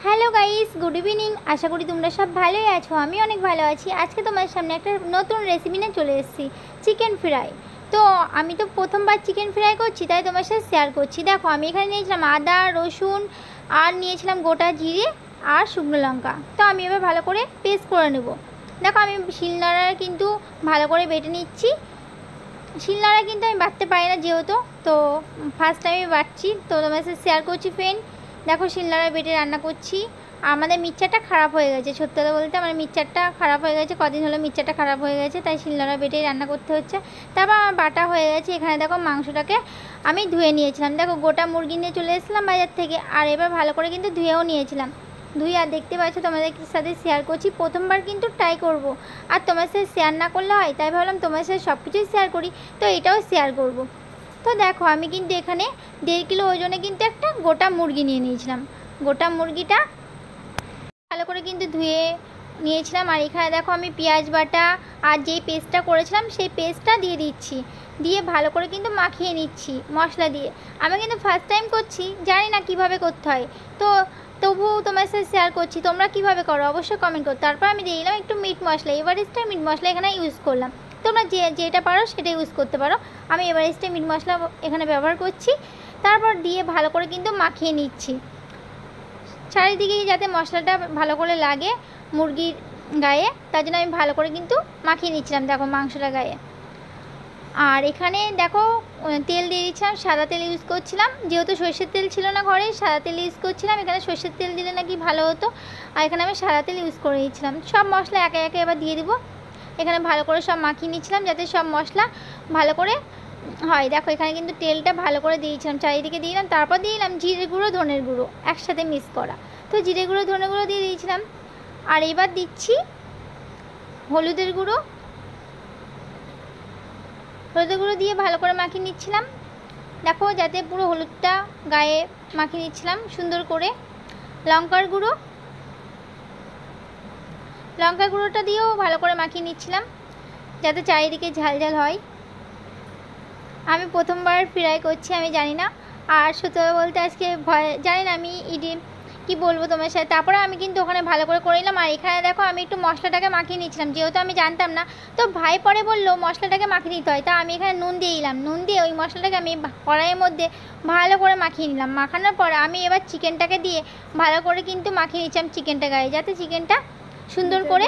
Hello guys, good evening. আশা করি তোমরা সব ভালোই আছো। আমি অনেক ভালো আছি। আজকে তোমার সামনে একটা নতুন রেসিপি নিয়ে চলে এসেছি, চিকেন ফ্রাই। তো আমি তো প্রথমবার চিকেন ফ্রাই করছি, তাই তোমার সাথে শেয়ার করছি। দেখো, আমি এখানে নিয়েছিলাম আদা, রসুন, আর নিয়েছিলাম গোটা জিরে আর শুকনো লঙ্কা। তো আমি এবার ভালো করে পেস্ট করে নেব। দেখো, আমি শিলনোড়ায় কিন্তু ভালো করে বেটে নিচ্ছি। শিলনোড়ায় কিন্তু আমি বাটতে পারি না যেহেতু, তো ফার্স্ট টাইমে বাটছি, তো তোমার সাথে শেয়ার করছি ফ্রেন্ড। দেখো, শিলনোড়ায় বেটে রান্না করছি। আমাদের মিক্সচারটা খারাপ হয়ে গেছে, সত্যি কথা বলতে আমার মিক্সচারটা খারাপ হয়ে গেছে। কদিন হলো মিক্সচারটা খারাপ হয়ে গেছে, তাই শিলনোড়ায় বেটেই রান্না করতে হচ্ছে। তারপর আমার বাটা হয়ে গেছে। এখানে দেখো, মাংসটাকে আমি ধুয়ে নিয়েছিলাম। দেখো, গোটা মুরগি নিয়ে চলে এসেছিলাম বাজার থেকে, আর এবার ভালো করে কিন্তু ধুয়েও নিয়েছিলাম। ধুই আর দেখতে পাচ্ছ তোমাদের সাথে শেয়ার করছি। প্রথমবার কিন্তু ট্রাই করব, আর তোমার সাথে শেয়ার না করলে হয়, তাই ভাবলাম তোমার সাথে সব কিছুই শেয়ার করি, তো এটাও শেয়ার করব। তো দেখো, আমি কিন্তু এখানে 1.5 কিলো ওজনে কিন্তু একটা গোটা মুরগি নিয়ে নিয়েছিলাম। গোটা মুরগিটা ভালো করে কিন্তু ধুয়ে নিয়েছিলাম। আর এখানে দেখো, আমি পেঁয়াজ বাটা আর যেই পেস্টটা করেছিলাম সেই পেস্টটা দিয়ে দিচ্ছি, দিয়ে ভালো করে কিন্তু মাখিয়ে নিচ্ছি মশলা দিয়ে। আমি কিন্তু ফার্স্ট টাইম করছি, জানি না কিভাবে করতে হয়, তো তবুও তোমার সাথে শেয়ার করছি। তোমরা কিভাবে করো অবশ্যই কমেন্ট করো। তারপর আমি দিয়ে দিলাম একটু মিট মশলা, এভারেস্টের মিট মশলা এখানে ইউজ করলাম। তোমরা যেটা পারো সেটা ইউজ করতে পারো। আমি এভারেস্টের মিট মশলা এখানে ব্যবহার করছি। তারপর দিয়ে ভালো করে কিন্তু মাখিয়ে নিচ্ছি চারিদিকে, যাতে মশলাটা ভালো করে লাগে মুরগির গায়ে, তার জন্য আমি ভালো করে কিন্তু মাখিয়ে নিচ্ছিলাম। দেখো, মাংসটা গায়ে। আর এখানে দেখো, তেল দিয়ে দিচ্ছিলাম, সাদা তেল ইউজ করছিলাম, যেহেতু সর্ষের তেল ছিল না ঘরে, সাদা তেল ইউজ করছিলাম। এখানে সর্ষের তেল দিলে নাকি ভালো হতো, আর এখানে আমি সাদা তেল ইউজ করে দিচ্ছিলাম। সব মশলা একে একে এবার দিয়ে দেবো। এখানে ভালো করে সব মাখিয়ে নিচ্ছিলাম, যাতে সব মশলা ভালো করে হয়। দেখো, এখানে কিন্তু তেলটা ভালো করে দিয়েছিলাম, চারিদিকে দিলাম। তারপর দিয়ে দিলাম জিরে গুঁড়ো, ধনের গুঁড়ো একসাথে মিক্স করা, তো জিরে গুঁড়ো, ধনে গুঁড়ো দিয়ে দিয়েছিলাম। আর এবার দিচ্ছি হলুদের গুঁড়ো। হলুদের গুঁড়ো দিয়ে ভালো করে মাখিয়ে নিচ্ছিলাম। দেখো, যাতে পুরো হলুদটা গায়ে মাখিয়ে নিচ্ছিলাম সুন্দর করে। লঙ্কার গুঁড়ো, লঙ্কার গুঁড়োটা দিয়েও ভালো করে মাখিয়ে নিচ্ছিলাম, যাতে চারিদিকে ঝাল ঝাল হয়। আমি প্রথমবার ফ্রাই করছি, আমি জানি না। আর সত্যি বলতে আজকে ভয়, জানি না আমি কি বলবো তোমার সাথে। তারপরে আমি কিন্তু ওখানে ভালো করে নিলাম। আর এখানে দেখো, আমি একটু মশলাটাকে মাখিয়ে নিচ্ছিলাম, যেহেতু আমি জানতাম না। তো ভাই পরে বললো মশলাটাকে মাখিয়ে নিতে হয়, তা আমি এখানে নুন দিয়ে দিলাম। নুন দিয়ে ওই মশলাটাকে আমি কড়াইয়ের মধ্যে ভালো করে মাখিয়ে নিলাম। মাখানোর পর আমি এবার চিকেনটাকে দিয়ে ভালো করে কিন্তু মাখিয়ে নিচ্ছিলাম চিকেনটা গায়ে, যাতে চিকেনটা সুন্দর করে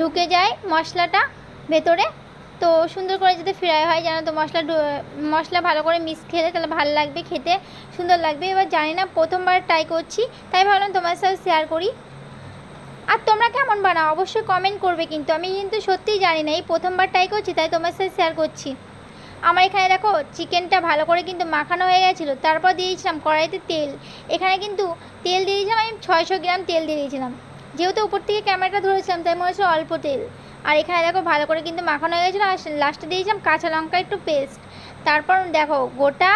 ঢুকে যায় মশলাটা ভেতরে। তো সুন্দর করে যাতে ফ্রাই হয়, জানো তো, মশলা ভালো করে মিক্স খেলে তাহলে ভালো লাগবে, খেতে সুন্দর লাগবে। এবার জানি না, প্রথমবার ট্রাই করছি, তাই ভাবলাম তোমার সাথে শেয়ার করি। আর তোমরা কেমন বানাও অবশ্যই কমেন্ট করবে, কিন্তু আমি কিন্তু সত্যিই জানি না, এই প্রথমবার ট্রাই করছি, তাই তোমার সাথে শেয়ার করছি। আমার এখানে দেখো, চিকেনটা ভালো করে কিন্তু মাখানো হয়ে গেছিলো। তারপর দিয়ে দিয়েছিলাম কড়াইতে তেল। এখানে কিন্তু তেল দিয়ে দিয়েছিলাম, আমি 600 গ্রাম তেল দিয়ে দিয়েছিলাম, যেহেতু উপর থেকে ক্যামেরাটা ধরেছিলাম তাই মনে হচ্ছে অল্প তেল। আর এখানে দেখো, ভালো করে কিন্তু মাখানো হয়ে গেছিলো। আর লাস্টে দিয়েছিলাম কাঁচা লঙ্কা একটু পেস্ট। তারপর দেখো, গোটা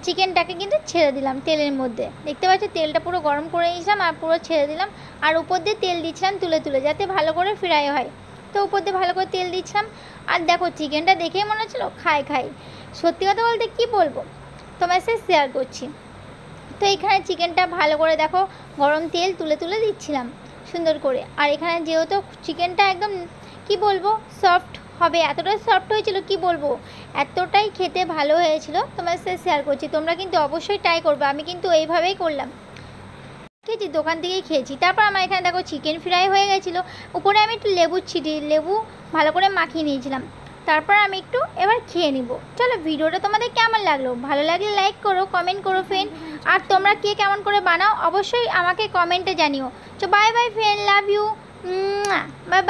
চিকেনটাকে কিন্তু ছেড়ে দিলাম তেলের মধ্যে। দেখতে পাচ্ছ, তেলটা পুরো গরম করে নিয়েছিলাম আর পুরো ছেড়ে দিলাম। আর উপর দিয়ে তেল দিচ্ছিলাম তুলে তুলে, যাতে ভালো করে ফ্রাই হয়। তো উপর দিয়ে ভালো করে তেল দিচ্ছিলাম। আর দেখো, চিকেনটা দেখেই মনে হচ্ছিলো খাই। সত্যি কথা বলতে কি বলবো, তোমার সাথে শেয়ার করছি। তো এখানে চিকেনটা ভালো করে দেখো, গরম তেল তুলে তুলে দিচ্ছিলাম সুন্দর করে। আর এখানে যেহেতু চিকেনটা একদম কি বলবো সফট হবে, এতটাই সফট হয়েছিল কি বলবো, এতটাই খেতে ভালো হয়েছিল, তোমার সাথে শেয়ার করছি। তোমরা কিন্তু অবশ্যই ট্রাই করবে। আমি কিন্তু এইভাবেই করলাম, খেয়েছি, দোকান থেকেই খেয়েছি। তারপর আমার এখানে দেখো, চিকেন ফ্রাই হয়ে গেছিলো। উপরে আমি একটু লেবু ভালো করে মাখিয়ে নিয়েছিলাম। তারপর আমি একটু এবার খেয়ে নিব। চলো, ভিডিওটা তোমাদের কেমন লাগলো, ভালো লাগলে লাইক করো, কমেন্ট করো ফ্রেন্ড। আর তোমরা কে কেমন করে বানাও অবশ্যই আমাকে কমেন্টে জানিও। তো bye bye friend, love you, bye by.